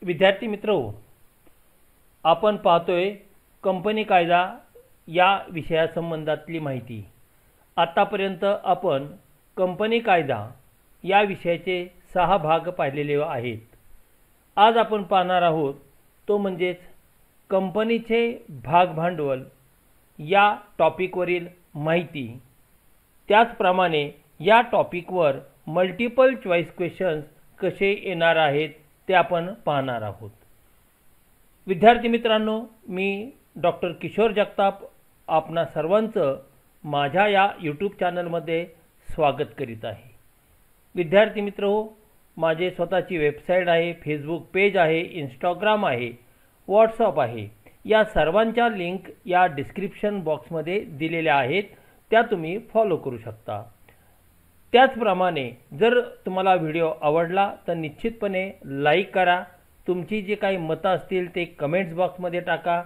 विद्यार्थी मित्र हो, आपण पाहतोय कंपनी कायदा या विषयासंबंधातली माहिती। आतापर्यंत आपण कंपनी कायदा या विषयाचे 6 भाग पाहिलेले आहेत। आज आपण पाहणार आहोत तो म्हणजेच कंपनीचे भाग भांडवल या टॉपिकवरील माहिती। त्याचप्रमाणे या टॉपिकवर मल्टिपल चॉईस क्वेश्चन्स कसे येणार आहेत ते आपण पाहणार आहोत। विद्यार्थी मित्रांनो, मी डॉक्टर किशोर जगताप आपणा सर्वांचं माझ्या या यूट्यूब चॅनलमध्ये स्वागत करीत आहे। विद्यार्थी मित्र हो, माझे स्वतःची वेबसाईट आहे, फेसबुक पेज आहे, इंस्टाग्राम आहे, व्हॉट्सअप आहे। या सर्वांच्या लिंक या डिस्क्रिप्शन बॉक्समध्ये दिलेल्या आहेत, त्या तुम्ही फॉलो करू शकता। त्याचप्रमाणे जर तुम्हाला व्हिडिओ आवडला तर निश्चितपणे लाईक करा। तुमची जी काही मतं असतील ते कमेंट्स बॉक्समध्ये टाका।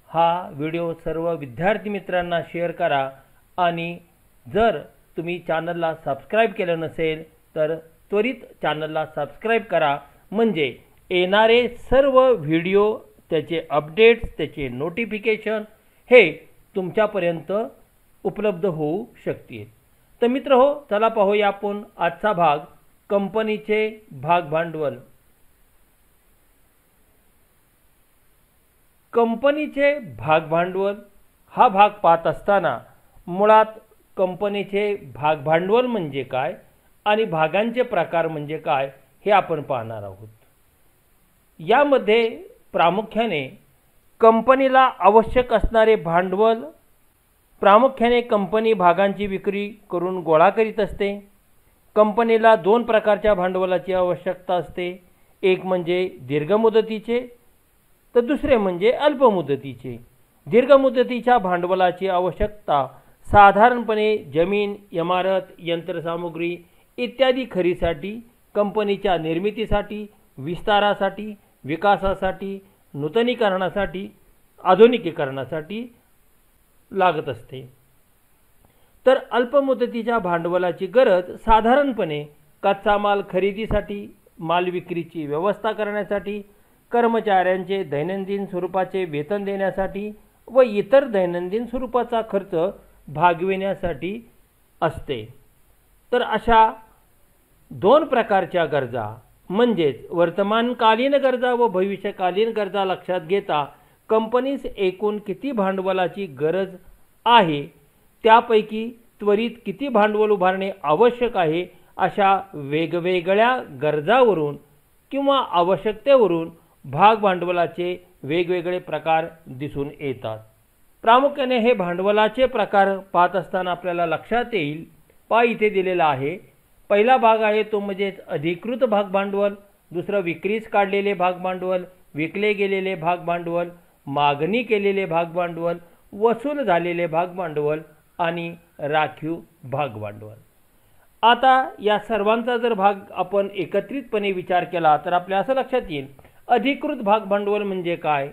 हा व्हिडिओ सर्व विद्यार्थी मित्रांना शेअर करा आणि जर तुम्ही चॅनलला सबस्क्राईब केलं नसेल तर त्वरित चॅनलला सबस्क्राईब करा, म्हणजे येणारे सर्व व्हिडिओ, त्याचे अपडेट्स, त्याचे नोटिफिकेशन हे तुमच्यापर्यंत उपलब्ध होऊ शकतील। तर मित्र हो, चला पाहूया आपण आजचा भाग कंपनीचे भाग भांडवल। कंपनीचे भाग भांडवल हा भाग पाहत असताना मुळात कंपनीचे भाग भांडवल म्हणजे काय आणि भागांचे प्रकार म्हणजे काय हे आपण पाहणार आहोत। यामध्ये प्रामुख्याने कंपनीला आवश्यक असणारे भांडवल प्रामुख्याने कंपनी भागांची विक्री करून गोळा करीत असते। कंपनीला 2 प्रकारच्या भांडवलाची आवश्यकता असते, एक म्हणजे दीर्घ मुदतीचे तर दुसरे म्हणजे अल्प मुदतीचे। दीर्घ मुदतीच्या भांडवलाची आवश्यकता साधारणपणे जमीन, इमारत, यंत्रसामुग्री इत्यादी खरेदीसाठी, कंपनीच्या निर्मितीसाठी, विस्तारासाठी, विकासासाठी, नूतनीकरणासाठी, आधुनिकीकरणासाठी लागत असते। तर अल्प मुदतीच्या भांडवलाची गरज साधारणपणे कच्चा माल खरेदीसाठी, माल विक्रीची व्यवस्था करण्यासाठी, कर्मचाऱ्यांचे दैनंदिन स्वरूपाचे वेतन देण्यासाठी व इतर दैनंदिन स्वरूपाचा खर्च भागविण्यासाठी असते। तर अशा 2 प्रकारच्या गरजा म्हणजेच वर्तमानकालीन गरजा व भविष्यकालीन गरजा लक्षात घेता कंपनीस एकूण किती भांडवलाची गरज आहे, त्यापैकी त्वरित किती भांडवल उभारणे आवश्यक आहे, अशा वेगवेगळ्या गरजावरून किंवा आवश्यकतेवरून भाग भांडवलाचे वेगवेगळे प्रकार दिसून येतात। प्रामुख्याने हे भांडवलाचे प्रकार पाहत असताना आपल्याला लक्षात येईल, पहा इथे दिलेला आहे। पहिला भाग आहे तो म्हणजे अधिकृत भाग भांडवल, दुसरं विक्रीस काढलेले भाग भांडवल, विकले गेलेले भाग भांडवल, मागणी केलेले भाग भांडवल, वसूल झालेले भाग भांडवल आणि राखीव भाग भांडवल। आता या सर्वांचा जर भाग आपण एकत्रितपणे विचार केला तर आपल्या असं लक्षात येईल, अधिकृत भाग भांडवल म्हणजे काय,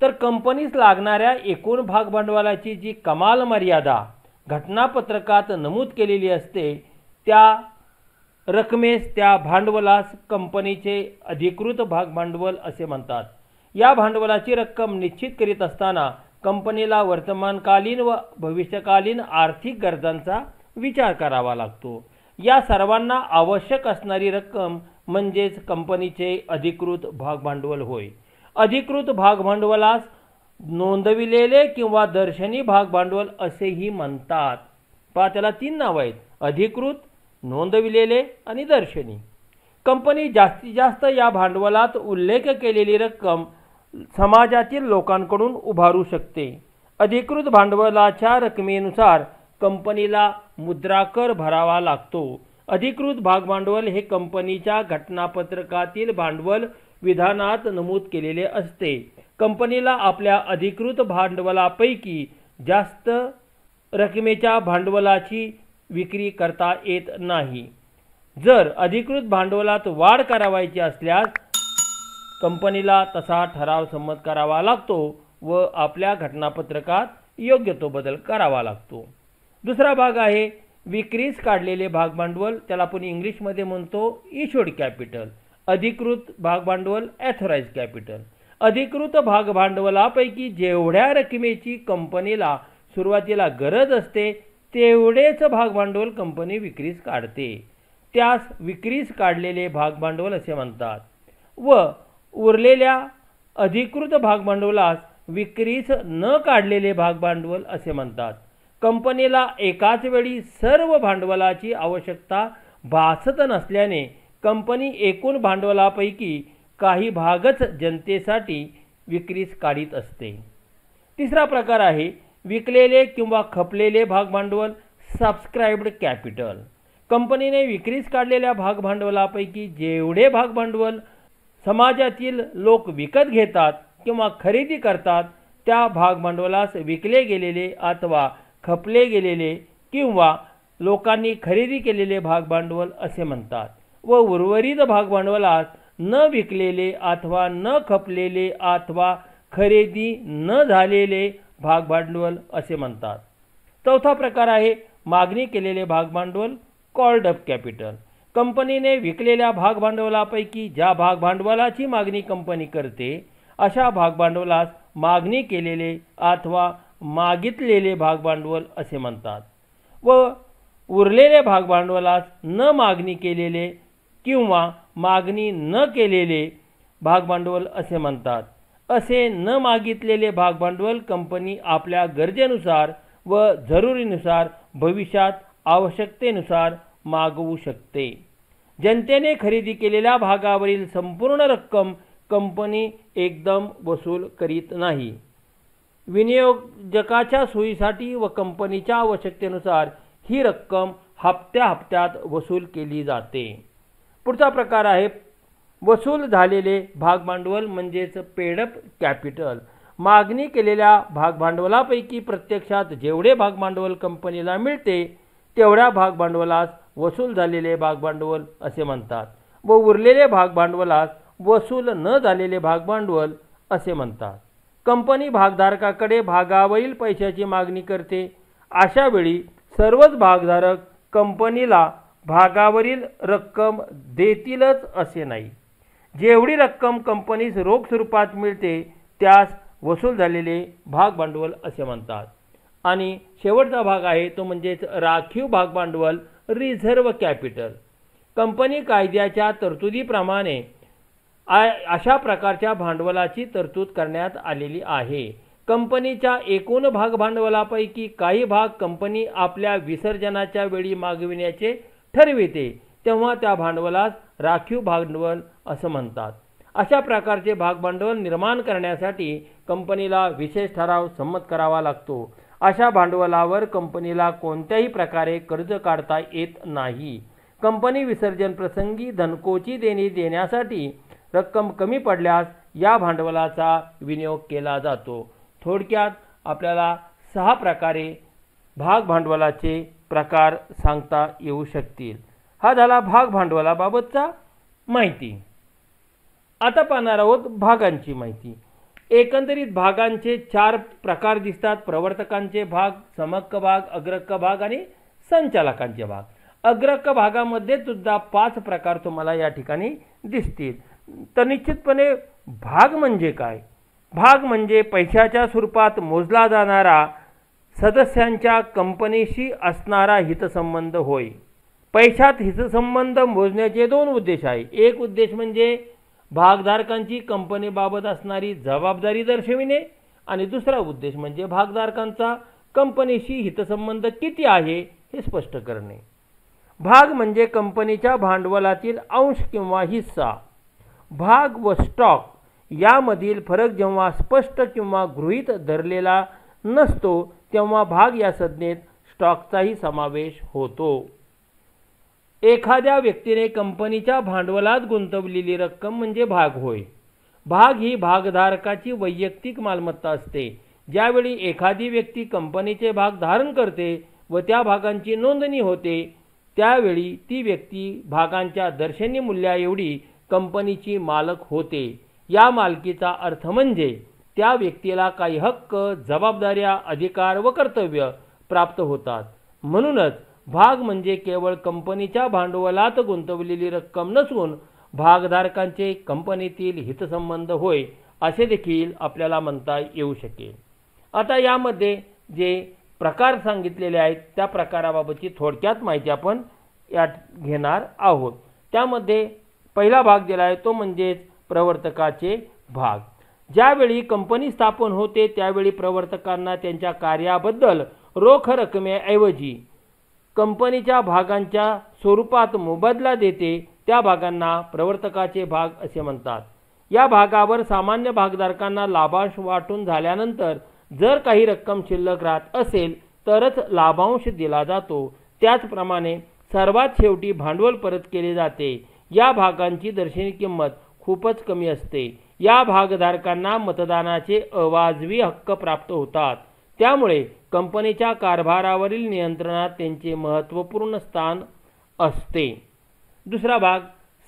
तर कंपनीस लागणाऱ्या एकूण भाग भांडवलाची जी कमाल मर्यादा घटनापत्रकात नमूद केलेली असते त्या रकमेस, त्या भांडवलास कंपनीचे अधिकृत भाग भांडवल असे म्हणतात। या भांडवलाची रक्कम निश्चित करीत असताना कंपनीला वर्तमानकालीन व भविष्यकालीन आर्थिक गरजांचा विचार करावा लागतो। या सर्वांना आवश्यक असणारी रक्कम म्हणजेच कंपनीचे अधिकृत भाग भांडवल होय। अधिकृत भाग भांडवलास नोंदविलेले किंवा दर्शनी भाग भांडवल असेही म्हणतात। पहा, त्याला 3 नाव आहेत, अधिकृत, नोंदविलेले आणि दर्शनी। कंपनी जास्तीत जास्त या भांडवलात उल्लेख केलेली रक्कम समाजातील लोकांकडून उभारू शकते। अधिकृत भांडवलाच्या रकमेनुसार कंपनीला मुद्राकर भरावा लागतो। अधिकृत भाग भांडवल हे कंपनीच्या घटनापत्रकातील भांडवल विधानात नमूद केलेले असते। कंपनीला आपल्या अधिकृत भांडवलापैकी जास्त रकमेच्या भांडवलाची विक्री करता येत नाही। जर अधिकृत भांडवलात वाढ करावायची असल्यास कंपनीला तसा ठराव संमत करावा लागतो व आपल्या घटनापत्रकात योग्य तो बदल करावा लागतो। दुसरा भाग आहे विक्रीस काढलेले भाग भांडवल, त्याला आपण इंग्लिशमध्ये म्हणतो इश्यूड कॅपिटल। अधिकृत भागभांडवल ऑथराइज्ड कॅपिटल. अधिकृत भागभांडवलापैकी जेवढ्या रकमेची कंपनीला सुरुवातीला गरज असते तेवढेच भागभांडवल कंपनी विक्रीस काढते. त्यास विक्रीस काढलेले भागभांडवल असे म्हणतात. व उरलेल्या अधिकृत भागभांडवलास विक्रीस न काढलेले भागभांडवल असे म्हणतात. कंपनीला एकाच वेळी सर्व भांडवलाची आवश्यकता भासत नसल्याने कंपनी एकूण भांडवलापैकी काही भागच जनतेसाठी विक्रीस काढीत असते. तिसरा प्रकार आहे विकलेले किंवा खपलेले भागभांडवल सबस्क्राइब्ड कॅपिटल. कंपनीने विक्रीस काढलेल्या भागभांडवलापैकी जेवढे भागभांडवल समाजातील लोक विकत घेतात किंवा खरेदी करतात त्या भागभांडवलास विकले गेलेले अथवा खपले गेलेले किंवा लोकांनी खरेदी केलेले भागभांडवल असे म्हणतात. व उर्वरित भागभांडवलास न विकलेले अथवा न खपलेले अथवा खरेदी न झालेले भागभांडवल असे म्हणतात. चौथा प्रकार आहे मागणी केलेले भागभांडवल कॉल्ड अप कॅपिटल. कंपनीने विकलेल्या भागभांडवलापैकी ज्या भागभांडवलाची मागणी कंपनी करते अशा भागभांडवलास मागणी केलेले अथवा मागितलेले भागभांडवल असे म्हणतात. व उरलेले भागभांडवलास न मागणी केलेले किंवा मागणी न केलेले भागभांडवल असे म्हणतात. असे न मागितलेले भागभांडवल कंपनी आपल्या गरजेनुसार व जरुरीनुसार भविष्यात आवश्यकतेनुसार मागवू शकते. जनतेने खरेदी केलेल्या भागावरील संपूर्ण रक्कम कंपनी एकदम वसूल करीत नाही. विनियोजकाच्या सोयीसाठी व कंपनीच्या आवश्यकतेनुसार ही रक्कम हप्त्यात वसूल केली जाते. पुढचा प्रकार आहे वसूल झालेले भागभांडवल म्हणजेच पेडअप कॅपिटल. मागणी केलेल्या भागभांडवलापैकी प्रत्यक्षात जेवढे भागभांडवल कंपनीला मिळते तेवढ्या भागभांडवलास वसूल झालेले भागभांडवल असे म्हणतात. व उरलेले भागभांडवलास वसूल न झालेले भागभांडवल असे म्हणतात. कंपनी भागधारकाकडे भागावरील पैशाची मागणी करते. अशा वेळी सर्वच भागधारक कंपनीला भागावरील रक्कम देतीलच असे नाही. जेवढी रक्कम कंपनीस रोख स्वरूपात मिळते त्यास वसूल झालेले भागभांडवल असे म्हणतात. आणि शेवटचा भाग आहे तो म्हणजेच राखीव भागभांडवल रिझर्व्ह कॅपिटल. कंपनी कायद्याच्या तरतुदीप्रमाणे अशा प्रकारच्या भांडवलाची तरतूद करण्यात आलेली आहे. कंपनीच्या एकूण भागभांडवलापैकी काही भाग कंपनी आपल्या विसर्जनाच्या वेळी मागविण्याचे ठरविते तेव्हा त्या भांडवलास राखीव भांडवल असं म्हणतात. अशा प्रकारचे भागभांडवल निर्माण करण्यासाठी कंपनीला विशेष ठराव संमत करावा लागतो. अशा भांडवलावर कंपनीला कोणत्याही प्रकारे कर्ज काढता येत नाही. कंपनी विसर्जन प्रसंगी धनकोची देणी देण्यासाठी रक्कम कमी पडल्यास या भांडवलाचा विनियोग केला जातो. थोडक्यात आपल्याला 6 प्रकारे भागभांडवलाचे प्रकार सांगता येऊ शकतील. हा झाला भागभांडवलाबाबतचा माहिती. आता पाहणार आहोत भागांची माहिती. एकंदरीत भागांचे 4 प्रकार दिसतात. प्रवर्तकांचे भाग, समहक्क भाग, अग्रहक्क भाग आणि संचालकांचे भाग. अग्रहक्क भागामध्ये सुद्धा 5 प्रकार तुम्हाला या ठिकाणी दिसतील. तर निश्चितपणे भाग म्हणजे काय? भाग म्हणजे पैशाच्या स्वरूपात मोजला जाणारा सदस्यांच्या कंपनीशी असणारा हितसंबंध होय. पैशात हितसंबंध मोजण्याचे 2 उद्देश आहेत. एक उद्देश म्हणजे भागधारकांची कंपनीबाबत असणारी जबाबदारी दर्शविणे आणि दुसरा उद्देश म्हणजे भागधारकांचा कंपनीशी हितसंबंध किती आहे हे स्पष्ट करणे. भाग म्हणजे कंपनीच्या भांडवलातील अंश किंवा हिस्सा. भाग व स्टॉक यामधील फरक जेव्हा स्पष्ट किंवा गृहीत धरलेला नसतो तेव्हा भाग या संज्ञेत स्टॉकचाही समावेश होतो. एखाद्या व्यक्तीने कंपनीच्या भांडवलात गुंतवलेली रक्कम म्हणजे भाग होय. भाग ही भागधारकाची वैयक्तिक मालमत्ता असते. ज्यावेळी एखादी व्यक्ती कंपनीचे भाग धारण करते व त्या भागांची नोंदणी होते त्यावेळी ती व्यक्ती भागांच्या दर्शनी मूल्याएवढी कंपनीची मालक होते. या मालकीचा अर्थ म्हणजे त्या व्यक्तीला काही हक्क, जबाबदाऱ्या, अधिकार व कर्तव्य प्राप्त होतात. म्हणूनच भाग म्हणजे केवळ कंपनीच्या भांडवलात गुंतवलेली रक्कम नसून भागधारकांचे कंपनीतील हितसंबंध होय असे देखील आपल्याला म्हणता येऊ शकेल. आता यामध्ये जे प्रकार सांगितलेले आहेत त्या प्रकाराबाबतची थोडक्यात माहिती आपण यात घेणार आहोत. त्यामध्ये पहिला भाग दिला आहे तो म्हणजे प्रवर्तकाचे भाग. ज्यावेळी कंपनी स्थापन होते त्यावेळी प्रवर्तकांना त्यांच्या कार्याबद्दल रोख रकमेऐवजी कंपनीच्या भागांच्या स्वरूपात मोबदला देते त्या भागांना प्रवर्तकाचे भाग असे म्हणतात. या भागावर सामान्य भागधारकांना लाभांश वाटून झाल्यानंतर जर काही रक्कम शिल्लक राहत असेल तरच लाभांश दिला जातो. त्याचप्रमाणे सर्वात शेवटी भांडवल परत केले जाते. या भागांची दर्शनी किंमत खूपच कमी असते. या भागधारकांना मतदानाचे अवाजवी हक्क प्राप्त होतात. त्यामुळे कंपनीच्या कारभारावरील नियंत्रणात त्यांचे महत्त्वपूर्ण स्थान असते. दुसरा भाग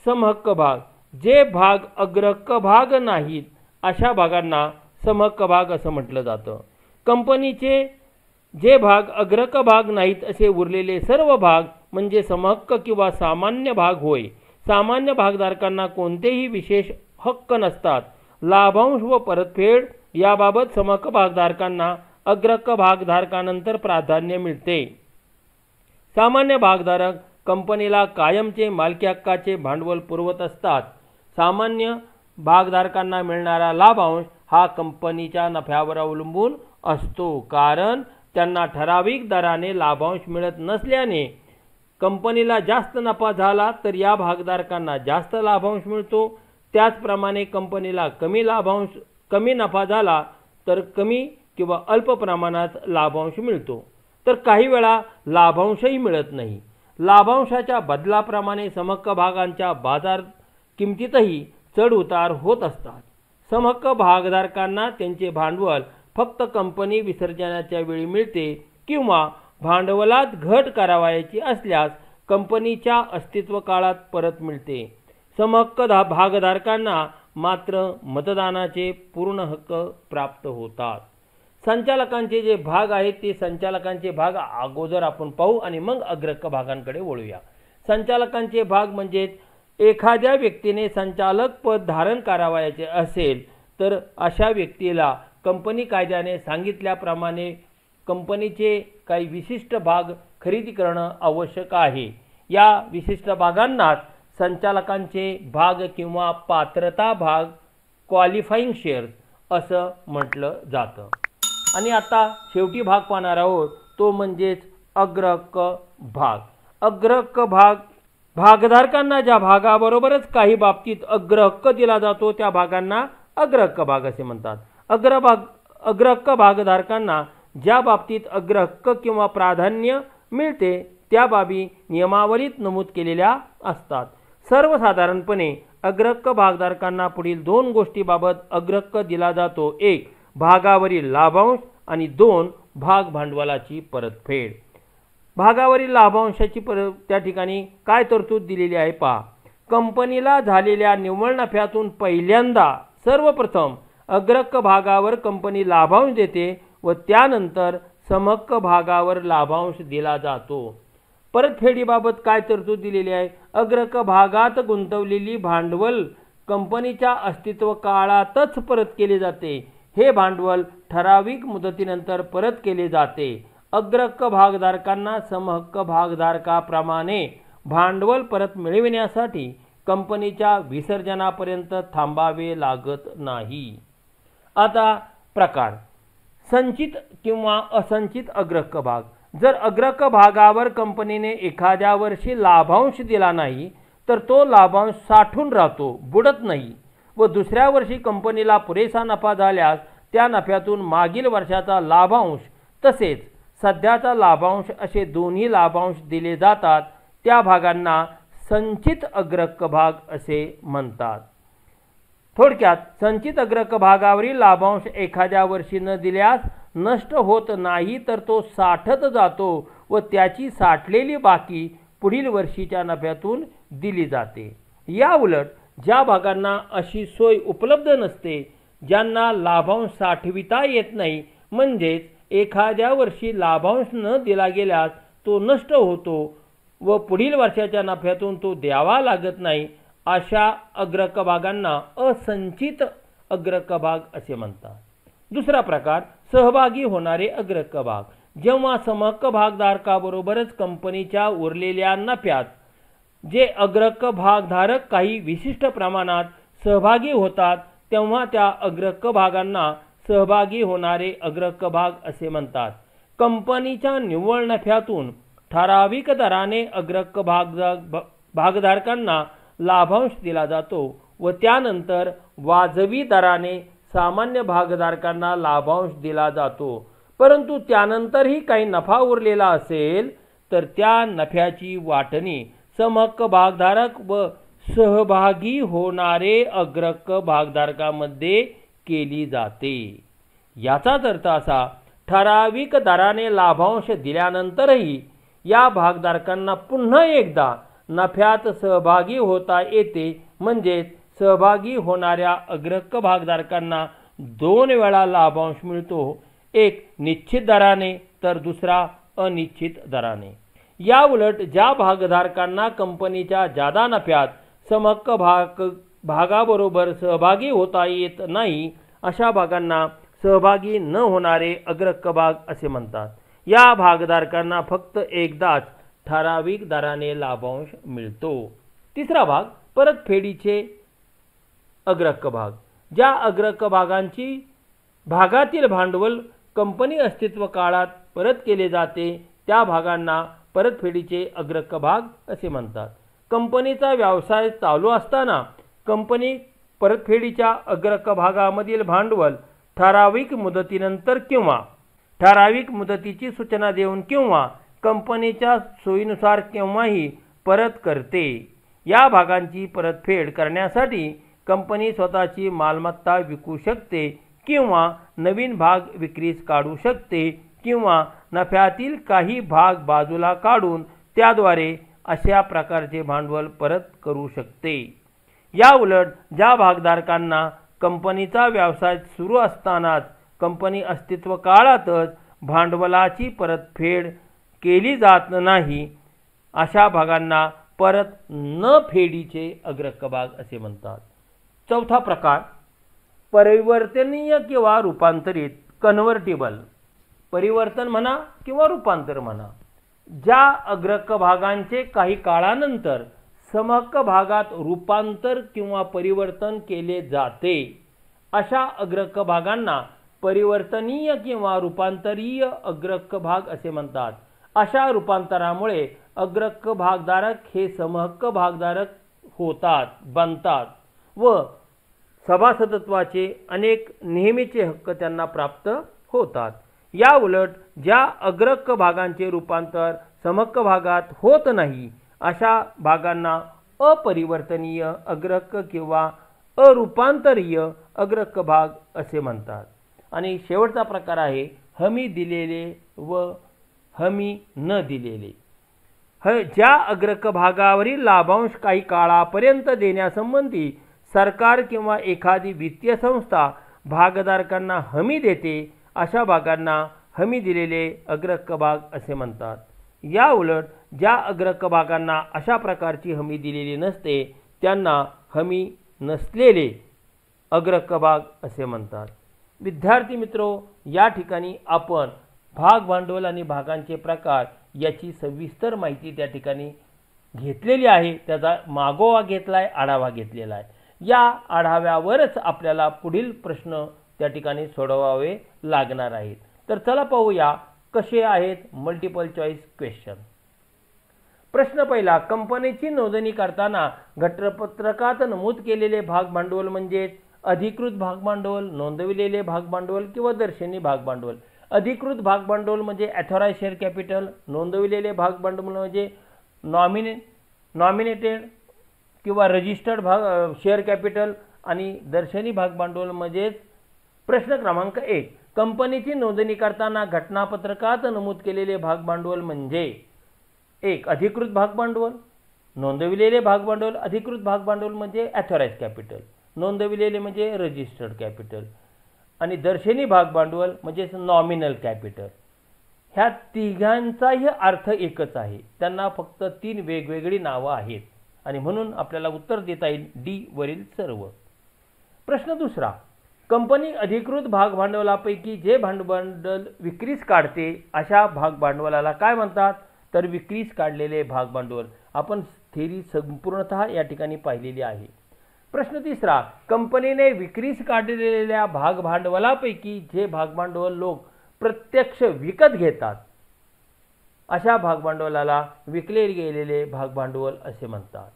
समहक्क भाग. जे भाग अग्रहक्क भाग नाहीत अशा भागांना समहक्क भाग असं म्हटलं जातं. कंपनीचे जे भाग अग्रहक्क भाग नाहीत असे उरलेले सर्व भाग म्हणजे समहक्क किंवा सामान्य भाग होय. सामान्य भागधारकांना कोणतेही विशेष हक्क नसतात. लाभांश व परतफेड याबाबत समहक्क भागधारकांना अग्रहक्क भागधारकानंतर प्राधान्य मिळते. सामान्य भागधारक कंपनीला कायमचे मालकी हक्काचे भांडवल पुरवत असतात. सामान्य भागधारकांना मिळणारा लाभांश हा कंपनीच्या नफ्यावर अवलंबून असतो, कारण त्यांना ठराविक दराने लाभांश मिळत नसल्याने कंपनीला जास्त नफा झाला तर या भागधारकांना जास्त लाभांश मिळतो. त्याचप्रमाणे कंपनीला कमी नफा झाला तर कमी किंवा अल्प प्रमाणात लाभांश मिळतो, तर काही वेळा लाभांशही मिळत नाही. लाभांशाच्या बदलाप्रमाणे समहक्क भागांच्या बाजार किमतीतही चढ उतार होत असतात. समहक्क भागधारकांना त्यांचे भांडवल फक्त कंपनी विसर्जनाच्या वेळी मिळते किंवा भांडवलात घट करावयाची असल्यास कंपनीच्या अस्तित्व काळात परत मिळते. समहक्क भागधारकांना मात्र मतदानाचे पूर्ण हक्क प्राप्त होतात. संचालकांचे जे भाग आहेत ते संचालकांचे भाग अगोदर आपण पाहू आणि मग अग्रहक्क भागांकडे वळूया. संचालकांचे भाग म्हणजे एखाद्या व्यक्तीने संचालक पद धारण करावयाचे असेल तर अशा व्यक्तीला कंपनी कायद्याने सांगितल्याप्रमाणे कंपनीचे काही विशिष्ट भाग खरेदी करणं आवश्यक आहे. या विशिष्ट भागांनाच संचालकांचे भाग किंवा पात्रता भाग क्वालिफाईंग शेअर्स असं म्हटलं जातं. आणि आता शेवटी भाग पाहणार आहोत तो म्हणजेच अग्रहक्क भाग. अग्रहक्क भाग भागधारकांना ज्या भागाबरोबरच काही बाबतीत अग्रहक्क दिला जातो त्या भागांना अग्रहक्क भाग असे म्हणतात. अग्रहक्क भागधारकांना ज्या बाबतीत अग्रहक्क किंवा प्राधान्य मिळते त्या बाबी नियमावलीत नमूद केलेल्या असतात. सर्वसाधारणपणे अग्रहक्क भागधारकांना पुढील दोन गोष्टीबाबत अग्रहक्क दिला जातो: एक, भागावरील लाभांश आणि दोन, भाग भांडवलाची परतफेड. भागावरील लाभांशाची त्या ठिकाणी काय तरतूद दिलेली आहे पहा. कंपनीला झालेल्या निव्वळ नफ्यातून पहिल्यांदा सर्वप्रथम अग्रहक्क भागावर कंपनी लाभांश देते व त्यानंतर समहक्क भागावर लाभांश दिला जातो. परतफेडीबाबत काय तरतूद दिलेली आहे? अग्रहक्क भागात गुंतवलेली भांडवल कंपनीच्या अस्तित्व काळातच परत केले जाते. हे भांडवल ठराविक मुदतीनंतर परत केले जाते. अग्रहक्क भागधारकांना समहक्क भागधारकाप्रमाणे भांडवल परत मिळविण्यासाठी कंपनीच्या विसर्जनापर्यंत थांबावे लागत नाही. आता प्रकार: संचित किंवा असंचित अग्रहक्क भाग. जर अग्रहक्क भागावर कंपनीने एखाद्या वर्षी लाभांश दिला नाही तर तो लाभांश साठून राहतो, बुडत नाही व दुसऱ्या वर्षी कंपनीला पुरेसा नफा झाल्यास त्या नफ्यातून मागील वर्षाचा लाभांश तसेच सध्याचा लाभांश असे दोन्ही लाभांश दिले जातात. त्या भागांना संचित अग्रहक्क भाग असे म्हणतात. थोडक्यात संचित अग्रहक्क भागावरील लाभांश एखाद्या वर्षी न दिल्यास नष्ट होत नाही तर तो साठत जातो व त्याची साठलेली बाकी पुढील वर्षीच्या नफ्यातून दिली जाते. या उलट ज्या भागांना अशी सोय उपलब्ध नसते, ज्यांना लाभांश साठविता येत नाही, म्हणजेच एखाद्या वर्षी लाभांश न दिला गेल्यास तो नष्ट होतो व पुढील वर्षाच्या नफ्यातून तो द्यावा लागत नाही, अशा अग्रक भागांना असंचित अग्रक भाग असे म्हणतात. दुसरा प्रकार सहभागी होणारे अग्रक भाग. जेव्हा समहक्क भागधारकाबरोबरच कंपनीच्या उरलेल्या नफ्यात जे अग्रक भागधारक काही विशिष्ट प्रमाणात सहभागी होतात तेव्हा त्या अग्रक भागांना सहभागी होणारे अग्रक भाग असे म्हणतात. कंपनीच्या निव्वळ नफ्यातून ठराविक दराने अग्रक भागधारकांना लाभांश दिला जातो व त्यानंतर वाजवी दराने सामान्य भागधारकांना लाभांश दिला जातो. परंतु त्यानंतरही काही नफा उरलेला असेल तर त्या नफ्याची वाटणी समहक्क भागधारक व सहभागी होणारे अग्रक भागधारकांमध्ये केली जाते. याचाच अर्थ असा, ठराविक दराने लाभांश दिल्यानंतरही या भागधारकांना पुन्हा एकदा नफ्यात सहभागी होता येते. म्हणजेच सहभागी होणाऱ्या अग्रक भागधारकांना दोन वेळा लाभांश मिळतो, एक निश्चित दराने तर दुसरा अनिश्चित दराने. या उलट ज्या भागधारकांना कंपनीच्या जादा नफ्यात समहक्क भागाबरोबर सहभागी होता येत नाही अशा भागांना सहभागी न होणारे अग्रक भाग असे म्हणतात. या भागधारकांना फक्त एकदाच ठराविक दराने लाभांश मिळतो. तिसरा भाग परतफेडीचे अग्रक भाग. ज्या अग्रक भागातील भांडवल कंपनी अस्तित्व काळात परत केले जाते त्या भागांना परतफेडीचे अग्रक भाग असे म्हणतात. कंपनीचा व्यवसाय चालू असताना कंपनी परतफेडीच्या अग्रक भागामधील भांडवल ठराविक मुदतीनंतर किंवा ठराविक मुदतीची सूचना देऊन किंवा कंपनीच्या सोयीनुसार केव्हाही परत करते. या भागांची परतफेड करण्यासाठी कंपनी स्वतःची मालमत्ता विकू शकते किंवा नवीन भाग विक्रीस काढू शकते किंवा नफ्यातील काही भाग बाजूला काढून त्याद्वारे अशा प्रकारचे भांडवल परत करू शकते. या उलट ज्या भागधारकांना कंपनीचा व्यवसाय सुरू असतानाच कंपनी अस्तित्व काळातच भांडवलाची परतफेड केली जात नाही अशा भागांना परत न फेडीचे अग्रक भाग असे म्हणतात. चौथा प्रकार परिवर्तनीय किंवा रूपांतरित कन्व्हर्टिबल. परिवर्तन म्हणा किंवा रूपांतर म्हणा. ज्या अग्रक भागांचे काही काळानंतर समहक्क भागात रूपांतर किंवा परिवर्तन केले जाते अशा अग्रक भागांना परिवर्तनीय किंवा रूपांतरीय अग्रक भाग असे म्हणतात. अशा रूपांतरामुळे अग्रक भागधारक हे समहक्क भागधारक होतात बनतात व सभासदत्वाचे अनेक नेहमीचे हक्क त्यांना प्राप्त होतात. या उलट ज्या अग्रक भागांचे रूपांतर समहक्क भागात होत नाही अशा भागांना अपरिवर्तनीय अग्रक किंवा अरूपांतरीय अग्रक भाग असे म्हणतात. आणि शेवटचा प्रकार आहे हमी दिलेले व हमी न दिलेले. ज्या अग्रक भागावरील लाभांश काही काळापर्यंत देण्यासंबंधी सरकार किंवा एखादी वित्तीय संस्था भागधारकांना हमी देते अशा भागांना हमी दिलेले अग्रक भाग असे म्हणतात. या उलट ज्या अग्रक भागांना अशा प्रकारची हमी दिलेली नसते त्यांना हमी नसलेले अग्रक भाग असे म्हणतात. विद्यार्थी मित्रो, या ठिकाणी आपण भाग भांडवल आणि भागांचे प्रकार याची सविस्तर माहिती त्या ठिकाणी घेतलेली आहे. त्याचा मागोवा घेतला आहे, आढावा घेतलेला आहे. या आढाव्यावरच आपल्याला पुढील प्रश्न त्या ठिकाणी सोडवावे लागणार आहेत. तर चला पाहूया कसे आहेत मल्टिपल चॉईस क्वेश्चन. प्रश्न पहिला, कंपनीची नोंदणी करताना घटपत्रकात नमूद केलेले भाग भांडवल म्हणजे अधिकृत भाग भांडवल, नोंदविलेले भाग भांडवल किंवा दर्शनी भाग भांडवल. अधिकृत भाग भांडवल म्हणजे ऑथराइज्ड शेअर कॅपिटल, नोंदविलेले भाग भांडवल म्हणजे नॉमिनेटेड किंवा रजिस्टर्ड भाग शेअर कॅपिटल आणि दर्शनी भाग भांडवल म्हणजे. प्रश्न क्रमांक 1, कंपनीची नोंदणी करताना घटनापत्रकात नमूद केलेले भाग भांडवल म्हणजे 1 अधिकृत भाग भांडवल, नोंदविलेले भाग भांडवल. अधिकृत भाग भांडवल म्हणजे ऑथराइज्ड कॅपिटल, नोंदविलेले म्हणजे रजिस्टर्ड कॅपिटल आणि दर्शनी भाग भांडवल म्हणजे नॉमिनल कॅपिटल. ह्या तिघांचाही अर्थ एकच आहे, त्यांना फक्त 3 वेगवेगळी नावं आहेत. आणि म्हणून आपल्याला उत्तर देता येईल डी वरील सर्व. प्रश्न दुसरा, कंपनी अधिकृत भाग भांडवलापैकी जे भांडवल विक्रीस काढते अशा भाग भांडवलाला काय म्हणतात? तर विक्रीस काढलेले भाग भांडवल. आपण थेरी संपूर्णतः या ठिकाणी पाहिलेली आहे. प्रश्न तिसरा, कंपनीने विक्रीस काढलेल्या भाग भांडवलापैकी जे भाग भांडवल लोक प्रत्यक्ष विकत घेतात अशा भाग भांडवलाला विकले गेलेले भाग भांडवल असे म्हणतात.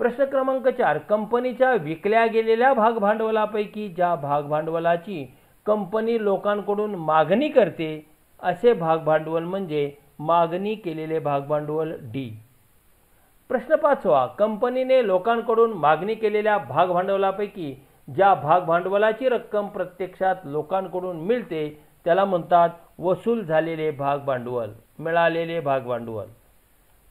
प्रश्न क्रमांक 4, कंपनीच्या विकल्या गेलेल्या भाग भांडवलापैकी ज्या भाग भांडवलाची कंपनी लोकांकडून मागणी करते असे भाग भांडवल म्हणजे मागणी केलेले भाग भांडवल डी. प्रश्न 5, कंपनीने लोकांकडून मागणी केलेल्या भाग भांडवलापैकी ज्या भाग भांडवलाची रक्कम प्रत्यक्षात लोकांकडून मिळते त्याला म्हणतात वसूल झालेले भाग भांडवल, मिळालेले भाग भांडवल.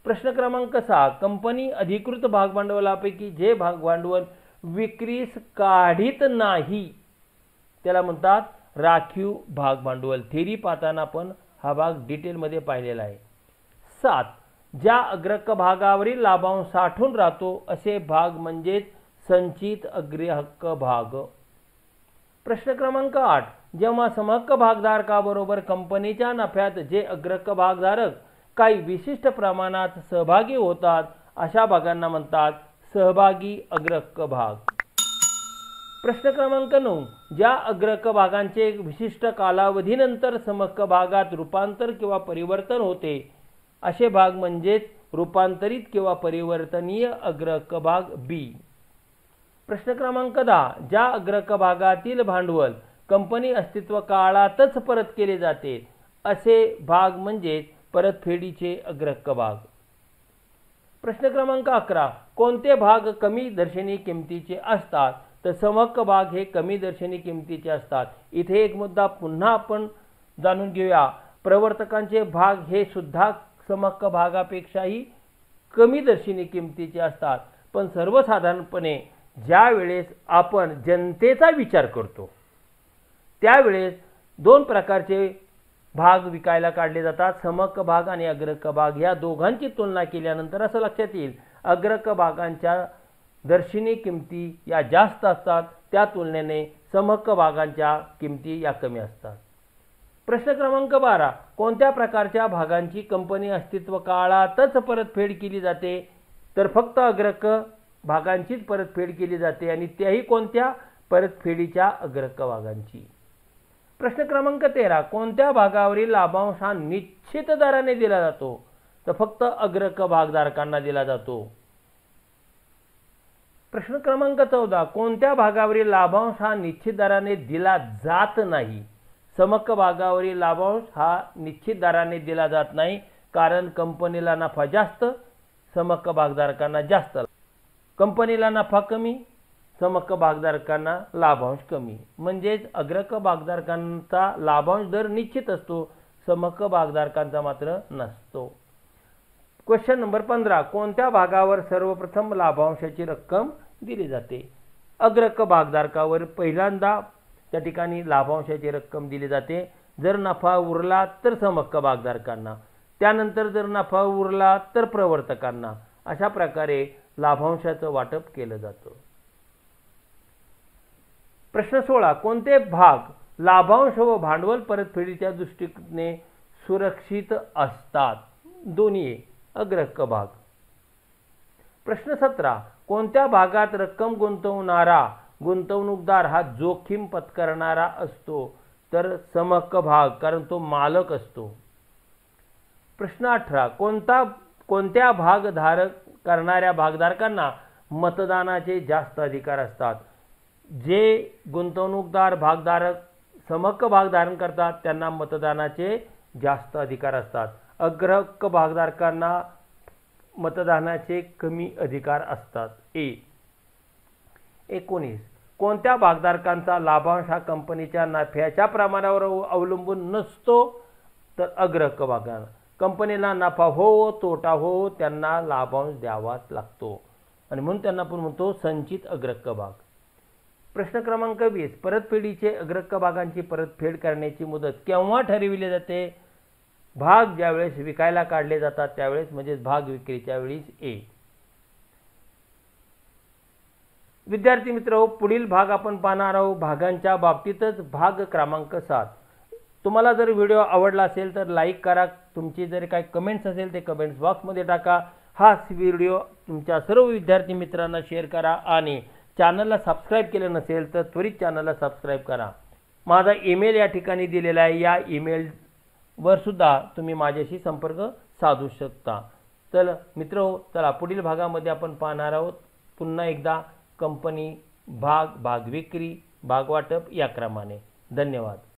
प्रश्न क्रमांक 6, कंपनी अधिकृत भाग भांडवलापैकी जे भाग भांडवल विक्रीस काढीत नाही त्याला म्हणतात राखीव भाग भांडवल. थेरी पाहताना आपण हा भाग डिटेलमध्ये पाहिलेला आहे. 7, ज्या अग्रक भागावरील लाभांश साठून राहतो असे भाग म्हणजेच संचित अग्रहक्क भाग. प्रश्न क्रमांक 8, जेव्हा समहक्क भागधारकाबरोबर कंपनीच्या नफ्यात जे अग्रक भागधारक काही विशिष्ट प्रमाणात सहभागी होतात अशा भागांना म्हणतात सहभागी अग्रक भाग. प्रश्न क्रमांक 9, ज्या अग्रक भागांचे विशिष्ट कालावधीनंतर समहक्क भागात रूपांतर किंवा परिवर्तन होते असे भाग म्हणजेच रूपांतरित किंवा परिवर्तनीय अग्रक भाग बी. प्रश्न क्रमांक 10, ज्या अग्रक भागातील भांडवल कंपनी अस्तित्व काळातच परत केले जाते असे भाग म्हणजेच परतफेडीचे अग्रक भाग. प्रश्न क्रमांक 11, कोणते भाग कमी दर्शनी किमतीचे असतात? तर समहक्क भाग हे कमी दर्शनी किमतीचे असतात. इथे एक मुद्दा पुन्हा आपण जाणून घेऊया. प्रवर्तकांचे भाग हे सुद्धा समहक्क भागापेक्षाही कमी दर्शनी किमतीचे असतात. पण सर्वसाधारणपणे ज्या वेळेस आपण जनतेचा विचार करतो त्यावेळेस दोन प्रकारचे भाग विकायला काढले जातात, समहक्क भाग आणि अग्रक भाग. या दोघांची तुलना केल्यानंतर असं लक्षात येईल अग्रक भागांच्या दर्शनी किमती या जास्त असतात, त्या तुलनेने समहक्क भागांच्या किमती या कमी असतात. प्रश्न क्रमांक 12, कोणत्या प्रकारच्या भागांची कंपनी अस्तित्व काळातच परतफेड केली जाते? तर फक्त अग्रक भागांचीच परतफेड केली जाते आणि त्याही कोणत्या? परतफेडीच्या अग्रक भागांची. प्रश्न क्रमांक 13, कोणत्या भागावरील लाभांश हा निश्चित दराने दिला जातो? तर फक्त अग्रक भागधारकांना दिला जातो. प्रश्न क्रमांक 14, कोणत्या भागावरील लाभांश हा निश्चित दराने दिला जात नाही? समहक्क भागावरील लाभांश हा निश्चित दराने दिला जात नाही, कारण कंपनीला नफा जास्त, समहक्क भागधारकांना जास्त. कंपनीला नफा कमी, समहक्क भागधारकांना लाभांश कमी. म्हणजेच अग्रक भागधारकांचा लाभांश दर निश्चित असतो, समहक्क भागधारकांचा मात्र नसतो. क्वेश्चन नंबर 15, कोणत्या भागावर सर्वप्रथम लाभांशाची रक्कम दिली जाते? अग्रक भागधारकावर पहिल्यांदा त्या ठिकाणी लाभांशाची रक्कम दिली जाते. जर नफा उरला तर समहक्क भागधारकांना, त्यानंतर जर नफा उरला तर प्रवर्तकांना. अशा प्रकारे लाभांशाचं वाटप केलं जातं. प्रश्न 16, कोणते भाग लाभांश व भांडवल परतफेडीच्या दृष्टीने सुरक्षित असतात? दोन्ही अग्रक भाग. प्रश्न 17, कोणत्या भागात रक्कम गुंतवणारा गुंतवणूकदार हा जोखीम पत्करणारा असतो? तर समहक्क भाग, कारण तो मालक असतो. प्रश्न 18, कोणत्या भागधारक करणाऱ्या भागधारकांना मतदानाचे जास्त अधिकार असतात? जे गुंतवणूकदार भागधारक समहक्क भाग धारण करतात त्यांना मतदानाचे जास्त अधिकार असतात. अग्रहक्क भागधारकांना मतदानाचे कमी अधिकार असतात. 19, कोणत्या भागधारकांचा लाभांश हा कंपनीच्या नफ्याच्या प्रमाणावर अवलंबून नसतो? तर अग्रहक्क भागांना. कंपनीला नफा हो तोटा हो त्यांना लाभांश द्यावाच लागतो आणि म्हणून त्यांना आपण म्हणतो संचित अग्रहक्क भाग. प्रश्न क्रमांक 20, परतफेडीचे अग्रहक्क भागांची परतफेड करण्याची मुदत केव्हा ठरविली जाते? भाग ज्यावेळेस विकायला काढले जातात त्यावेळेस, म्हणजे भाग विक्रीच्या वेळीच. विद्यार्थी मित्र, पुढील भाग आपण पाहणार आहोत भागांच्या बाबतीतच भाग क्रमांक 7. तुम्हाला जर व्हिडिओ आवडला असेल तर लाईक करा. तुमची जर काही कमेंट्स असेल ते कमेंट्स बॉक्समध्ये टाका. हा व्हिडिओ तुमच्या सर्व विद्यार्थी मित्रांना शेअर करा आणि चॅनलला सबस्क्राईब केलं नसेल तर त्वरित चॅनलला सबस्क्राईब करा. माझा ईमेल या ठिकाणी दिलेला आहे. या ईमेलवर सुद्धा तुम्ही माझ्याशी संपर्क साधू शकता. चला मित्रहो, चला पुढील भागामध्ये आपण पाहणार आहोत पुन्हा एकदा कंपनी, भाग, भाग विक्री, भाग वाटप या क्रमाने. धन्यवाद.